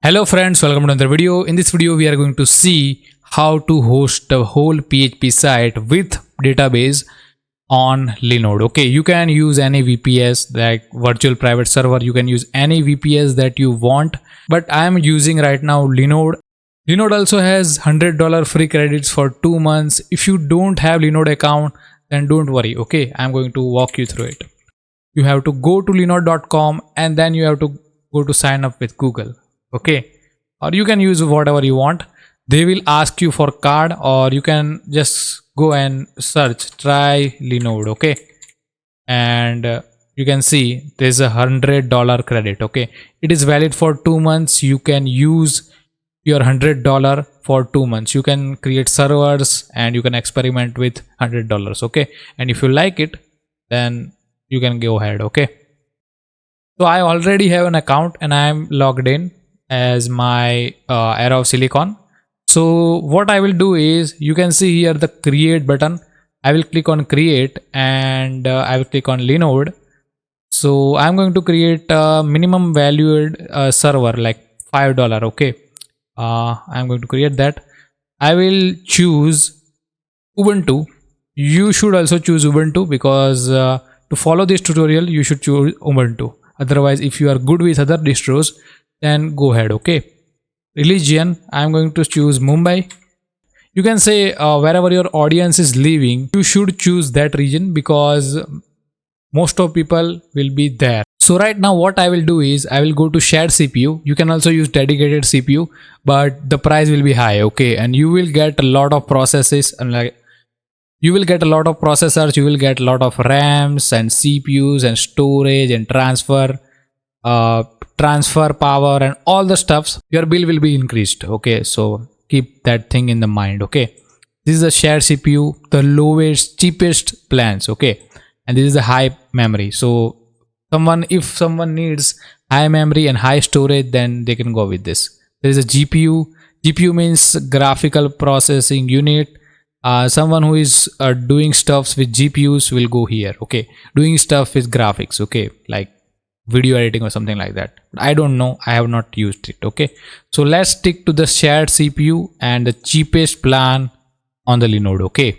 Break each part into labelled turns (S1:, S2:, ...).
S1: Hello friends, welcome to another video. In this video we are going to see how to host a whole PHP site with database on Linode. Okay, you can use any VPS like virtual private server. You can use any VPS that you want, but I am using right now Linode. Linode also has $100 free credits for 2 months. If you don't have Linode account, then don't worry. Okay, I'm going to walk you through it. You have to go to linode.com and then you have to go to sign up with Google. Okay, or you can use whatever you want. They will ask you for card, or you can just go and search try Linode. Okay, and you can see there's a $100 credit. Okay, it is valid for 2 months. You can use your $100 for 2 months. You can create servers and you can experiment with $100. Okay, and if you like it, then you can go ahead. Okay, so I already have an account and I am logged in as my Era of Silicon. So what I will do is, you can see here the create button. I will click on create and I will click on Linode. So I'm going to create a minimum valued server like $5. Okay, I'm going to create that. I will choose Ubuntu. You should also choose Ubuntu because to follow this tutorial you should choose Ubuntu. Otherwise, if you are good with other distros, then go ahead. Okay, religion, I'm going to choose Mumbai. You can say wherever your audience is living, you should choose that region because most of people will be there. So right now what I will do is, I will go to shared CPU. You can also use dedicated CPU, but the price will be high. Okay, and you will get a lot of processes, and like you will get a lot of processors, you will get a lot of RAMs and CPUs and storage and transfer power and all the stuffs. Your bill will be increased. Okay, so keep that thing in the mind. Okay, this is a shared CPU, the lowest cheapest plans. Okay, and this is a high memory. So if someone needs high memory and high storage, then they can go with this. There is a GPU means graphical processing unit. Someone who is doing stuffs with GPUs will go here. Okay, doing stuff with graphics. Okay, like video editing or something like that. I don't know, I have not used it. Okay, so let's stick to the shared CPU and the cheapest plan on the Linode. Okay,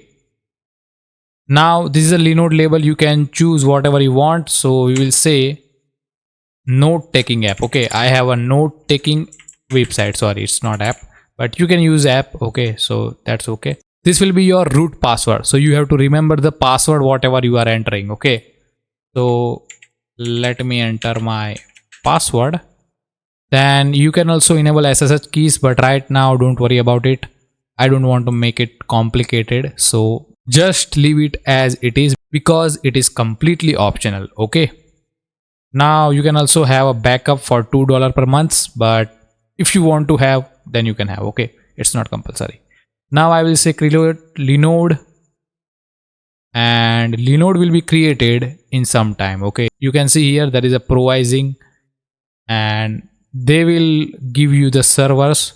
S1: now this is a Linode label. You can choose whatever you want. So we will say note taking app. Okay, I have a note taking website. Sorry, it's not app, but you can use app. Okay, so that's okay. This will be your root password, so you have to remember the password whatever you are entering. Okay, so let me enter my password. Then you can also enable SSH keys, but right now don't worry about it. I don't want to make it complicated, so just leave it as it is because it is completely optional. Okay, now you can also have a backup for $2 per month, but if you want to have, then you can have. Okay, it's not compulsory. Now I will say create Linode, and Linode will be created in some time. Okay, you can see here there is a provising and they will give you the servers.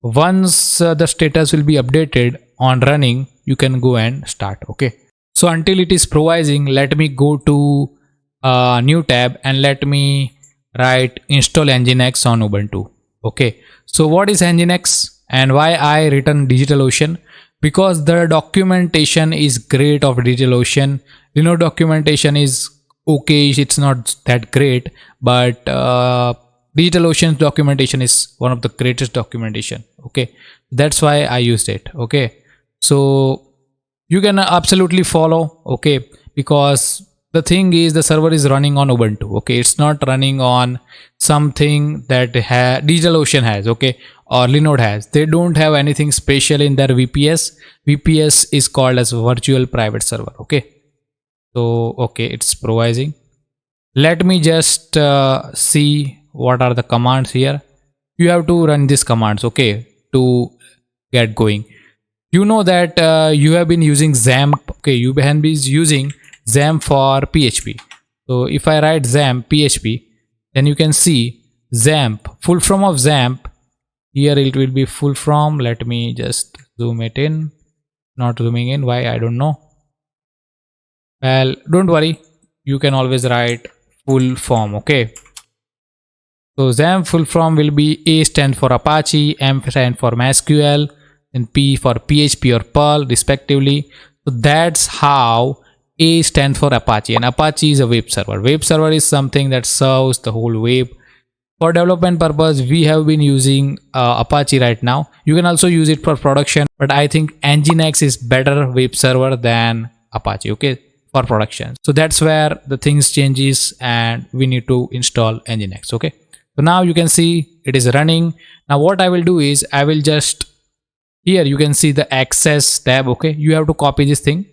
S1: Once the status will be updated on running, you can go and start. Okay, so until it is provising, let me go to a new tab and let me write install nginx on Ubuntu. Okay, so what is nginx and why I written DigitalOcean? Because the documentation is great of DigitalOcean. Linode documentation is okay, it's not that great, but DigitalOcean's documentation is one of the greatest documentation. Okay, that's why I used it. Okay, so you can absolutely follow. Okay, because the thing is, the server is running on Ubuntu. Okay, it's not running on something that DigitalOcean has. Okay, or Linode has. They don't have anything special in their VPS. VPS is called as virtual private server. Okay, so okay, it's provising. Let me just see what are the commands here. You have to run these commands. Okay, to get going. You know that you have been using XAMPP. Okay, you have been using XAMPP for PHP. So if I write XAMPP PHP, then you can see XAMPP, full form of XAMPP. Here it will be full form. Let me just zoom it in. Not zooming in. Why? I don't know. Well, don't worry. You can always write full form. Okay. So XAMPP full form will be A stand for Apache, M stand for MySQL, and P for PHP or Perl respectively. So that's how A stands for Apache, and Apache is a web server. Web server is something that serves the whole web. For development purpose, we have been using Apache right now. You can also use it for production, but I think nginx is better web server than Apache, okay, for production. So that's where the things changes and we need to install nginx, okay. So now you can see it is running. Now what I will do is I will just, here you can see the access tab, okay. You have to copy this thing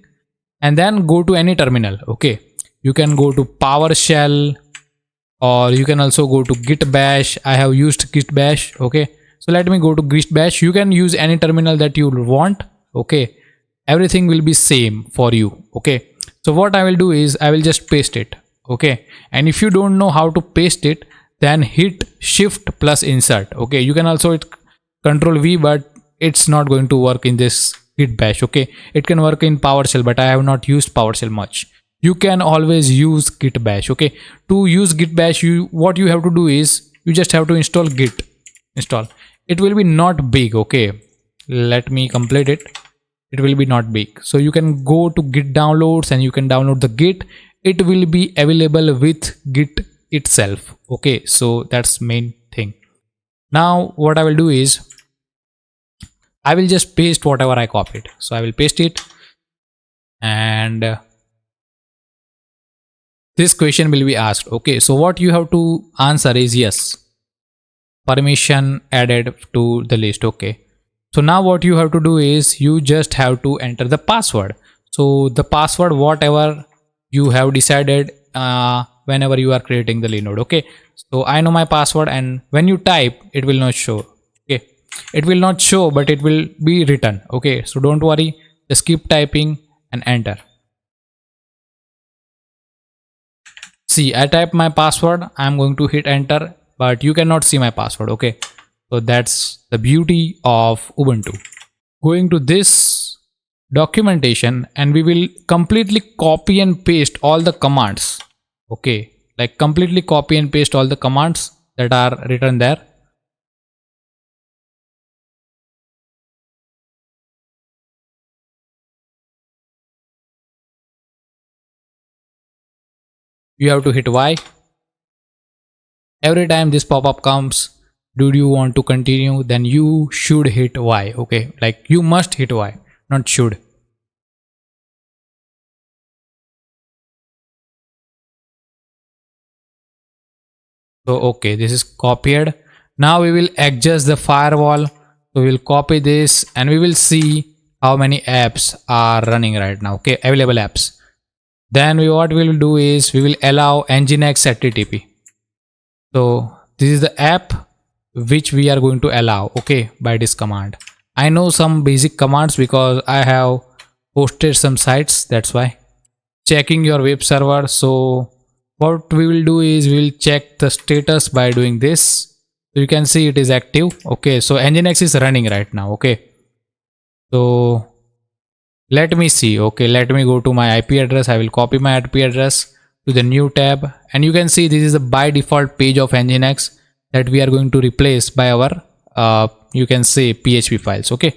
S1: and then go to any terminal, okay. You can go to PowerShell, or you can also go to git bash. I have used git bash, okay. So let me go to git bash. You can use any terminal that you want, okay. Everything will be same for you, okay. So what I will do is I will just paste it, okay. And if you don't know how to paste it, then hit shift plus insert, okay. You can also hit control V, but it's not going to work in this git bash, okay. It can work in PowerShell, but I have not used PowerShell much. You can always use git bash, okay. To use git bash, what you have to do is you just have to install git install. It will be not big, okay. Let me complete it. It will be not big. So you can go to git downloads and you can download the git. It will be available with git itself, okay. So that's main thing. Now what I will do is I will just paste whatever I copied. So I will paste it, and this question will be asked, okay. So what you have to answer is yes, permission added to the list, okay. So now what you have to do is you just have to enter the password. So the password, whatever you have decided whenever you are creating the Linode, okay. So I know my password, and when you type, it will not show, okay. It will not show, but it will be written, okay. So don't worry, just keep typing and enter. See, I type my password. I'm going to hit enter, but you cannot see my password, okay. So that's the beauty of Ubuntu. Going to this documentation, and we will completely copy and paste all the commands, okay. Like completely copy and paste all the commands that are written there. You have to hit Y. Every time this pop-up comes, do you want to continue, then you should hit Y, okay. Like you must hit Y, not should. So okay, this is copied. Now we will adjust the firewall. So we will copy this and we will see how many apps are running right now, okay, available apps. Then what we will do is we will allow nginx HTTP. So this is the app which we are going to allow, okay, by this command. I know some basic commands because I have hosted some sites, that's why. Checking your web server. So what we will do is we will check the status by doing this. So you can see it is active, okay. So nginx is running right now, okay. So let me see, okay. Let me go to my IP address. I will copy my IP address to the new tab, and you can see this is a by default page of nginx that we are going to replace by our you can say PHP files, okay.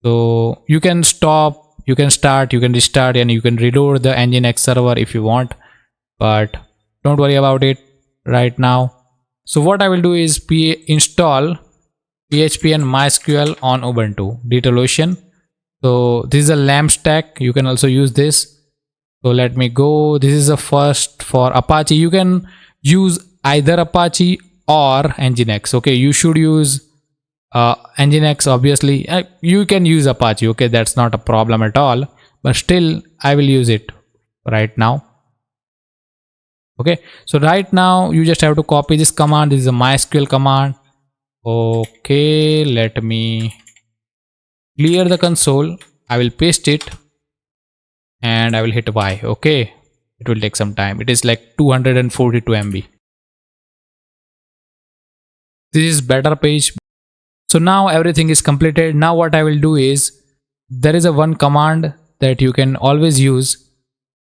S1: So you can stop, you can start, you can restart, and you can reload the nginx server if you want, but don't worry about it right now. So what I will do is install PHP and MySQL on Ubuntu DigitalOcean. So this is a LAMP stack. You can also use this. So let me go. This is the first for Apache. You can use either Apache or nginx, okay. You should use nginx, obviously. You can use Apache, okay. That's not a problem at all, but still I will use it right now, okay. So right now you just have to copy this command. This is a MySQL command, okay. Let me clear the console. I will paste it and I will hit Y, okay. It will take some time. It is like 242 MB. This is better page. So now everything is completed. Now what I will do is there is a one command that you can always use.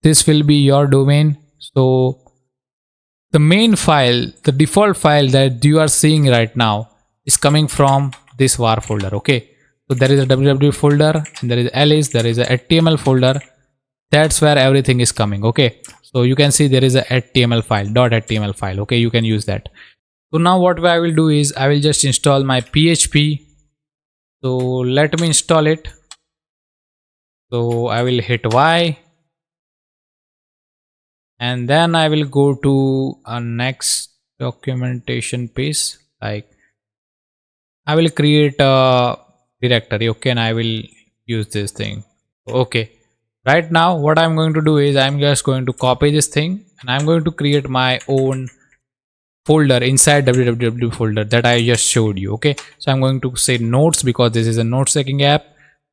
S1: This will be your domain. So the main file, the default file that you are seeing right now is coming from this var folder. Okay, so there is a www folder and there is alice, there is a html folder. That's where everything is coming. Okay, so you can see there is a html file, .html file. Okay, you can use that. So now what I will do is I will just install my PHP. So let me install it. So I will hit Y, and then I will go to a next documentation page. Like I will create a directory. Okay, and I will use this thing. Okay, right now what I'm going to do is I'm just going to copy this thing and I'm going to create my own folder inside www folder that I just showed you. Okay, so I'm going to say notes because this is a note taking app.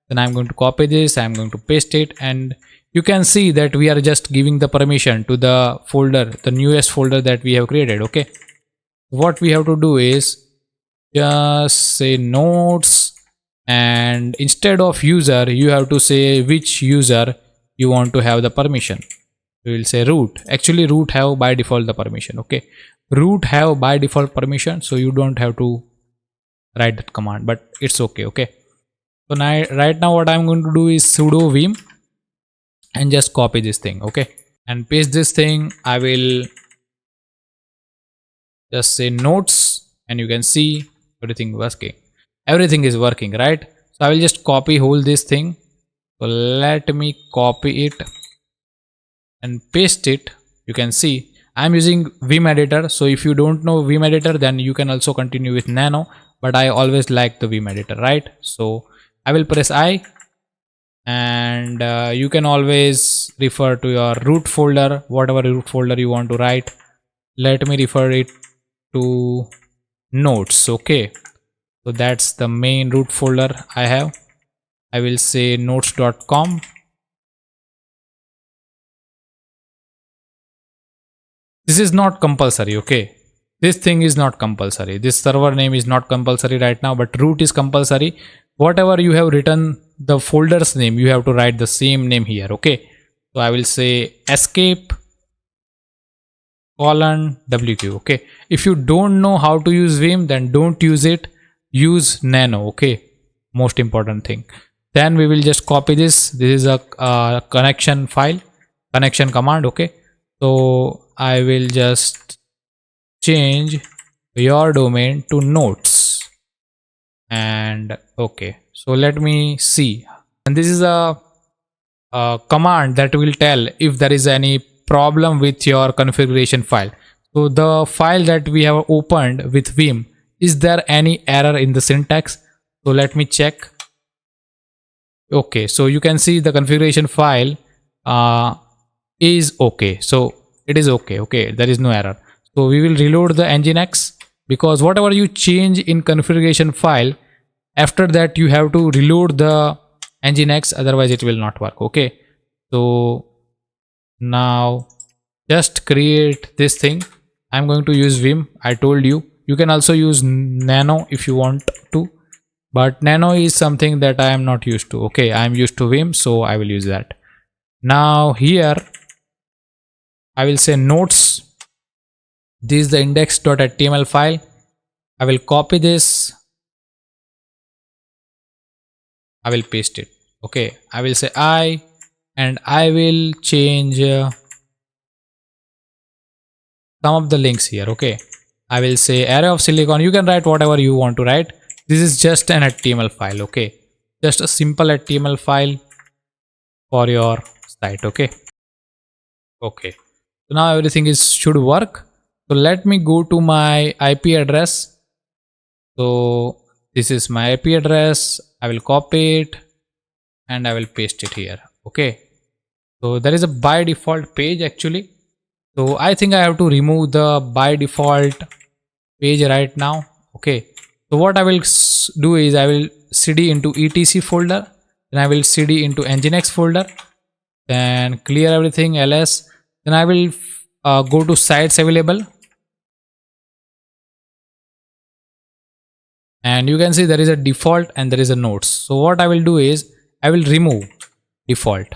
S1: Then I'm going to copy this, I'm going to paste it, and you can see that we are just giving the permission to the folder, the newest folder that we have created. Okay, what we have to do is just say notes, and instead of user you have to say which user you want to have the permission. We will say root. Actually root have by default the permission. Okay, root have by default permission, so you don't have to write that command, but it's okay. Okay, so now right now what I'm going to do is sudo vim and just copy this thing. Okay, and paste this thing. I will just say notes and you can see everything is working, right? So I will just copy whole this thing. So let me copy it and paste it. You can see I'm using Vim editor, so if you don't know Vim editor then you can also continue with Nano, but I always like the Vim editor, right? So I will press I, and you can always refer to your root folder, whatever root folder you want to write. Let me refer it to notes. Okay, so that's the main root folder I have. I will say notes.com. This is not compulsory. Okay, this thing is not compulsory. This server name is not compulsory right now, but root is compulsory. Whatever you have written the folder's name, you have to write the same name here. Okay, so I will say escape :wq. Okay, if you don't know how to use Vim, then don't use it, use Nano. Okay, most important thing. Then we will just copy this. This is a connection file, connection command. Okay, so I will just change your domain to notes, and okay, so let me see. And this is a command that will tell if there is any problem with your configuration file. So the file that we have opened with Vim, is there any error in the syntax? So let me check. Okay, so you can see the configuration file is okay. So it is okay. Okay, there is no error. So we will reload the nginx, because whatever you change in configuration file, after that you have to reload the nginx, otherwise it will not work. Okay, so now just create this thing. I'm going to use Vim. I told you, you can also use Nano if you want to, but Nano is something that I am not used to. Okay, I am used to Vim, so I will use that. Now here I will say notes. This is the index.html file. I will copy this. I will paste it. Okay, I will say I, and I will change some of the links here. Okay, I will say array of silicon. You can write whatever you want to write. This is just an HTML file. Okay, just a simple HTML file for your site. Okay, so now everything should work. So let me go to my IP address. So this is my IP address. I will copy it and I will paste it here. Okay, so there is a by default page actually. So I think I have to remove the by default page right now. Okay, so what I will do is I will cd into etc folder, then I will cd into nginx folder, then clear everything ls, then I will go to sites available, and you can see there is a default and there is a notes. So what I will do is I will remove default.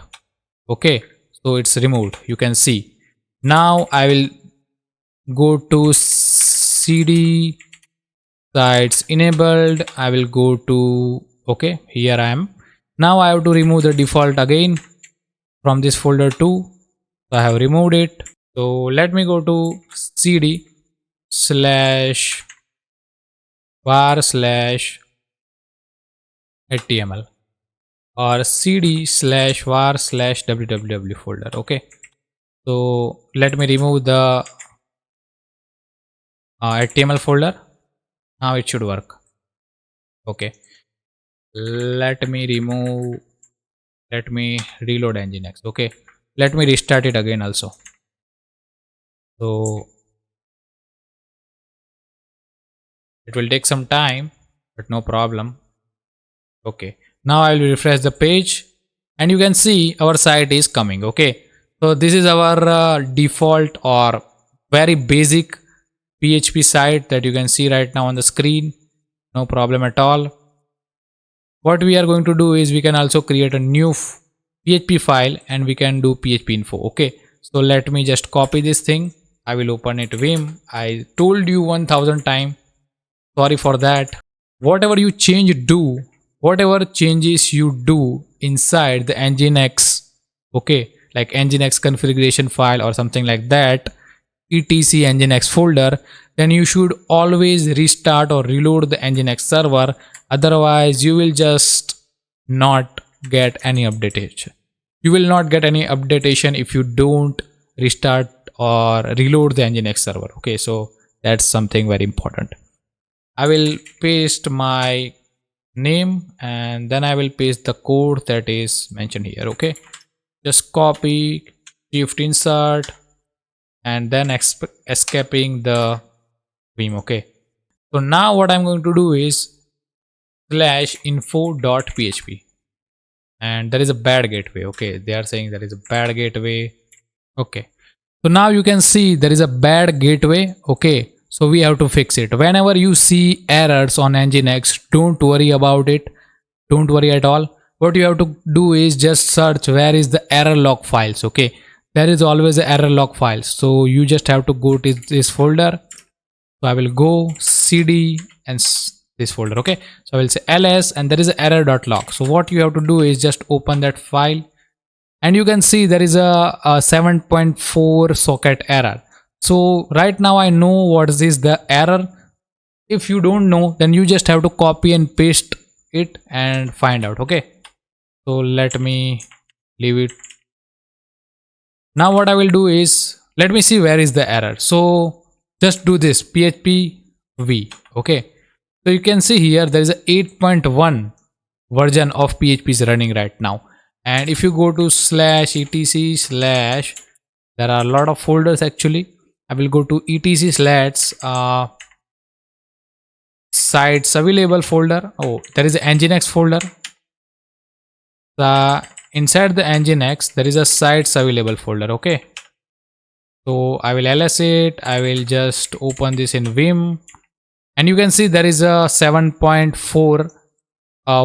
S1: Okay, so it's removed. You can see now I will go to cd sites enabled. I will go to, okay, here I am. Now I have to remove the default again from this folder too. So I have removed it. So let me go to cd slash var slash html or cd slash var slash www folder. Okay, so let me remove the html folder. Now it should work. Okay, let me remove, let me reload nginx. Okay, let me restart it again also. So it will take some time, but no problem. Okay, now I will refresh the page and you can see our site is coming. Okay, so this is our default or very basic PHP site that you can see right now on the screen. No problem at all. What we are going to do is we can also create a new PHP file and we can do PHP info. Okay, so let me just copy this thing. I will open it Vim. I told you 1000 times, sorry for that. Whatever you do, whatever changes you do inside the nginx, okay, like nginx configuration file or something like that, etc nginx folder, then you should always restart or reload the nginx server. Otherwise you will just not get any updatation. You will not get any updatation if you don't restart or reload the nginx server. Okay, so that's something very important. I will paste my name and then I will paste the code that is mentioned here. Okay, just copy, shift insert and then escaping the Vim. Okay, so now what I'm going to do is slash info.php and there is a bad gateway. Okay, they are saying there is a bad gateway. Okay, so now you can see there is a bad gateway. Okay, so we have to fix it. Whenever you see errors on nginx, don't worry about it, don't worry at all. What you have to do is just search where is the error log files. Okay, there is always a error log files, so you just have to go to this folder. So I will go cd and this folder. Okay, so I will say ls and there is a error.log. So what you have to do is just open that file and you can see there is a 7.4 socket error. So right now I know what is the error. If you don't know, then you just have to copy and paste it and find out. Okay, so let me leave it. Now what I will do is, let me see where is the error. So just do this php v. Okay, so you can see here there is a 8.1 version of PHP is running right now. And if you go to slash etc slash, there are a lot of folders actually. I will go to etc slash sites available folder. Oh, there is an nginx folder. Inside the nginx there is a sites available folder. Okay, so I will ls it. I will just open this in Vim and you can see there is a 7.4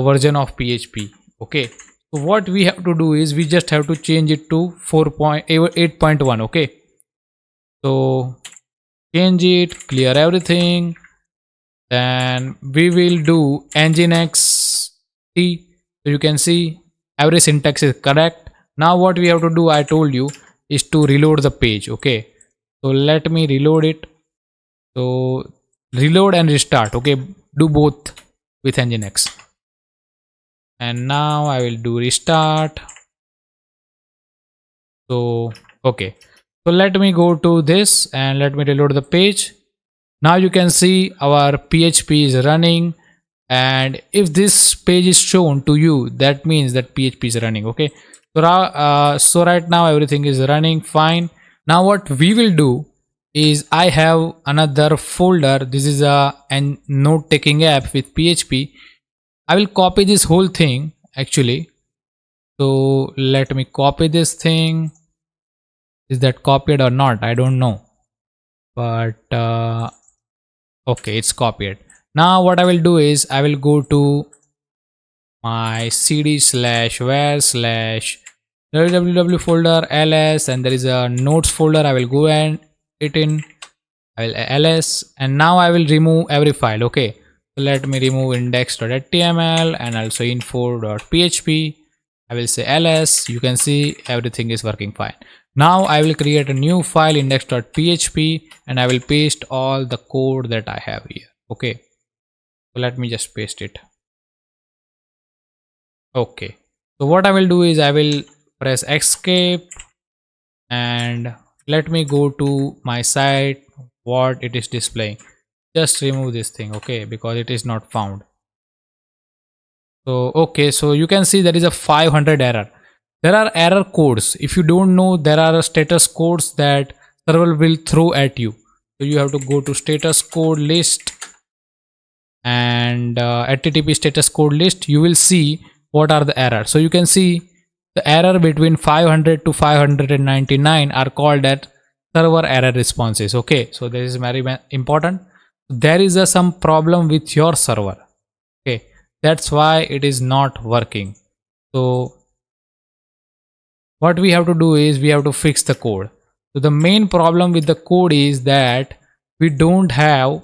S1: version of PHP. Okay, so what we have to do is we just have to change it to 8.1. Okay, so change it, clear everything, then we will do nginx t. So you can see every syntax is correct. Now what we have to do, I told you, is to reload the page. Okay, so let me reload it. So reload and restart. Okay, do both with nginx. And now I will do restart. So okay, so let me go to this and let me reload the page. Now you can see our PHP is running, and if this page is shown to you, that means that PHP is running. Okay, so right now everything is running fine. Now what we will do is, I have another folder. This is a note taking app with PHP. I will copy this whole thing actually. So let me copy this thing. Is that copied or not? I don't know, but okay, it's copied. Now what I will do is I will go to my cd slash where slash www folder ls and there is a notes folder. I will go and it in I will ls, and now I will remove every file. Okay, so let me remove index.html and also info.php. I will say ls. You can see everything is working fine. Now I will create a new file index.php and I will paste all the code that I have here. Okay, so let me just paste it. Okay, so what I will do is I will press escape and let me go to my site, what it is displaying. Just remove this thing, okay, because it is not found. So okay, so you can see there is a 500 error. There are error codes. If you don't know, there are status codes that server will throw at you. So you have to go to status code list and http status code list. You will see what are the errors. So you can see the error between 500 to 599 are called at server error responses. Okay, so this is very important. There is some problem with your server. Okay, that's why it is not working. So what we have to do is we have to fix the code. So the main problem with the code is that we don't have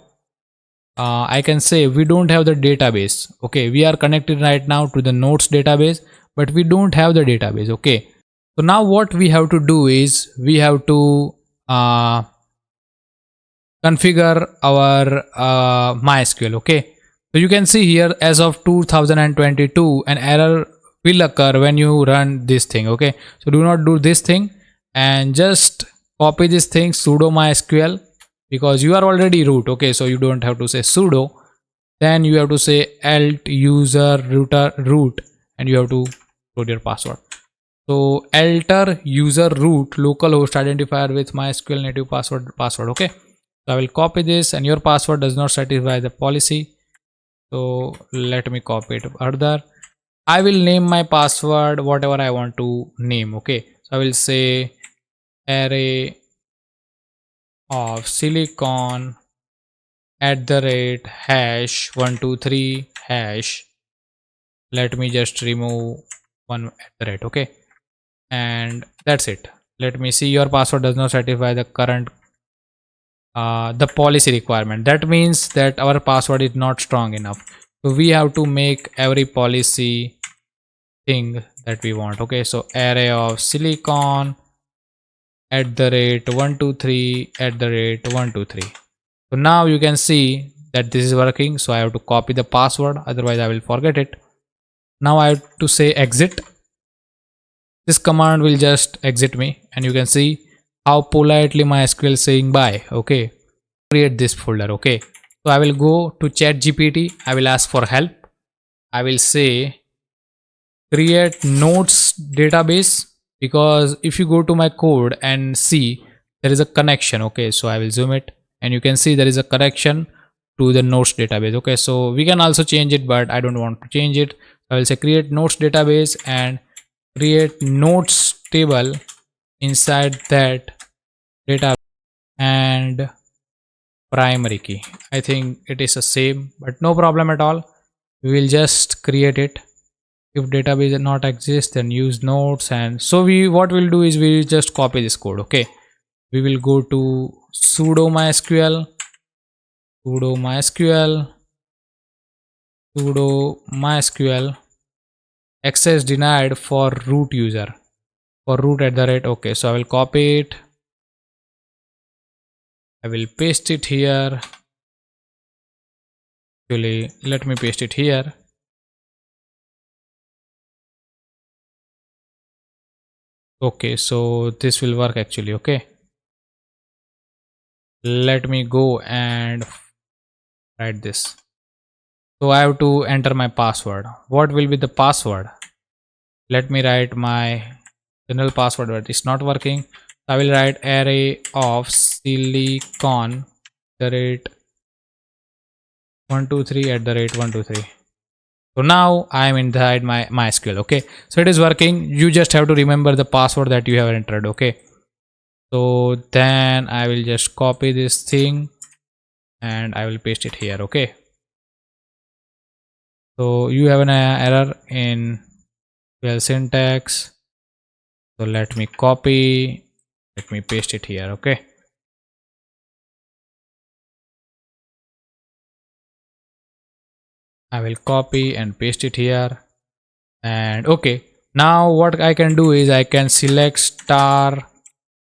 S1: I can say we don't have the database. Okay, we are connected right now to the nodes database, but we don't have the database. Okay, so now what we have to do is we have to configure our MySQL. Okay, so you can see here as of 2022 an error will occur when you run this thing. Okay, so do not do this thing and just copy this thing sudo MySQL because you are already root. Okay, so you don't have to say sudo, then you have to say alt user router root and you have to put your password. So alter user root localhost identifier with MySQL native password. Okay, so I will copy this and your password does not satisfy the policy, so let me copy it further. I will name my password whatever I want to name. Okay, so I will say array of silicon @ hash123 hash. Let me just remove one @. Okay, and that's it. Let me see, your password does not satisfy the current the policy requirement. That means that our password is not strong enough, so we have to make every policy thing that we want. Okay, so array of silicon @123 @123. So now you can see that this is working, so I have to copy the password, otherwise I will forget it. Now I have to say exit. This command will just exit me and you can see how politely MySQL is saying bye. Okay, create this folder. Okay, so I will go to ChatGPT. I will ask for help. I will say create nodes database, because if you go to my code and see there is a connection. Okay, so I will zoom it and you can see there is a connection to the nodes database. Okay, so we can also change it, but I don't want to change it. I will say create nodes database and create nodes table inside that data and primary key. I think it is the same, but no problem at all. We will just create it. If database does not exist, then use nodes. And so we what we'll do is we will just copy this code. Okay, we will go to sudo MySQL, sudo MySQL, sudo MySQL, access denied for root user, for root @ okay, so I will copy it, I will paste it here. Actually, let me paste it here. Okay, so this will work actually. Okay, let me go and write this. So I have to enter my password. What will be the password? Let me write my general password, but it's not working. I will write array of silicon @123 @123. So now I am inside my MySQL. Okay, so it is working. You just have to remember the password that you have entered. Okay, so then I will just copy this thing and I will paste it here. Okay, so you have an error in syntax, so let me copy, let me paste it here. Okay, I will copy and paste it here. And okay, now what I can do is I can select star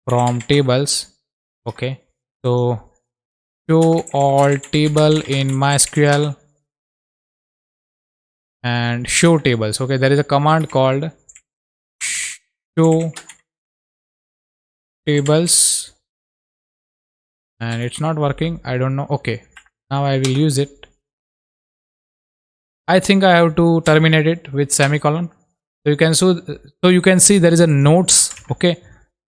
S1: from tables. Okay, so show all table in MySQL and show tables. Okay, there is a command called show tables and it's not working. I don't know. Okay, now I will use it. I think I have to terminate it with semicolon. So you can see there is a notes. Okay,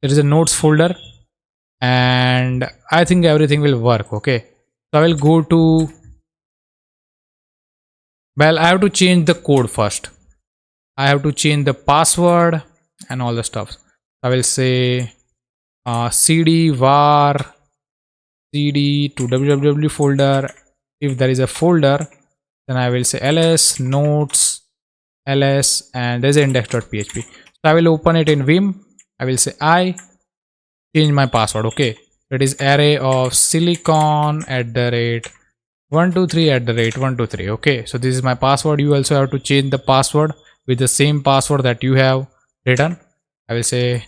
S1: there is a notes folder, and I think everything will work. Okay, so I will go to. Well, I have to change the code first. I have to change the password and all the stuff. I will say cd var cd to www folder. If there is a folder, then I will say ls notes ls and there's index.php. So I will open it in Vim. I will say I change my password. Okay, it is array of silicon at the rate 123 at the rate 123. Okay, so this is my password. You also have to change the password with the same password that you have written. I will say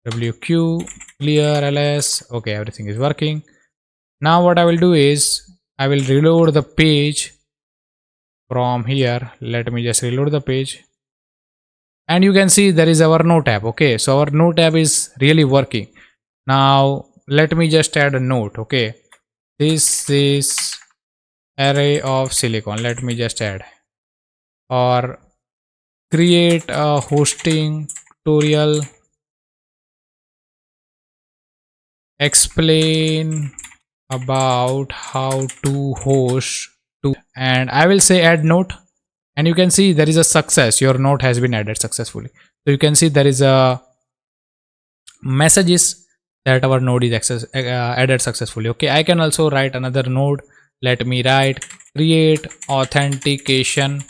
S1: wq clear ls. Okay, everything is working. Now what I will do is I will reload the page from here. Let me just reload the page, and you can see there is our node tab. Okay, so our node tab is really working. Now let me just add a note. Okay, this is array of silicon. Let me just add or create a hosting tutorial, explain about how to host to, and I will say add note, and you can see there is a success. Your note has been added successfully. So you can see there is a messages that our node is added successfully. Okay, I can also write another node. Let me write create authentication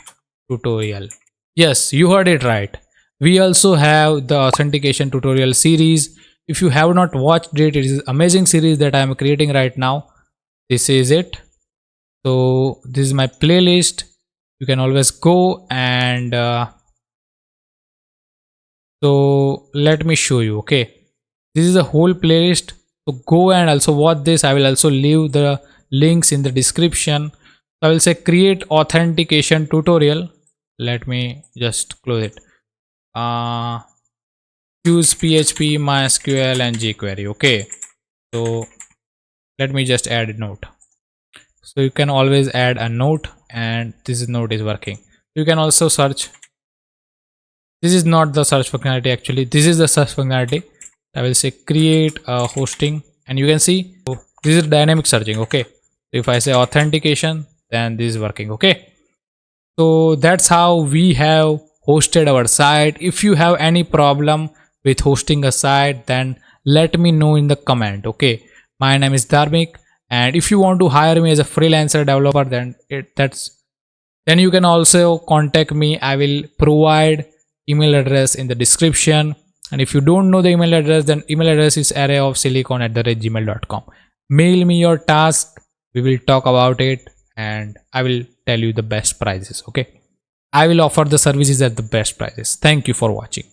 S1: tutorial. Yes, you heard it right. We also have the authentication tutorial series. If you have not watched it, it is an amazing series that I am creating right now. This is it. So this is my playlist. You can always go and so let me show you. Okay, this is a whole playlist, so go and also watch this. I will also leave the links in the description. So I will say create authentication tutorial. Let me just close it. Use PHP, MySQL and jQuery. Okay, so let me just add a note. So you can always add a note, and this note is working. You can also search. This is not the search functionality actually. This is the search functionality. I will say create a hosting, and you can see this is dynamic searching. Okay, if I say authentication, then this is working. Okay, so that's how we have hosted our site. If you have any problem with hosting a site, then let me know in the comment. Okay, my name is Dharmik, and if you want to hire me as a freelancer developer, then you can also contact me. I will provide email address in the description, and if you don't know the email address, then email address is arrayofsilicon@gmail.com. Mail me your task. We will talk about it, and I will tell you the best prices. Okay, I will offer the services at the best prices. Thank you for watching.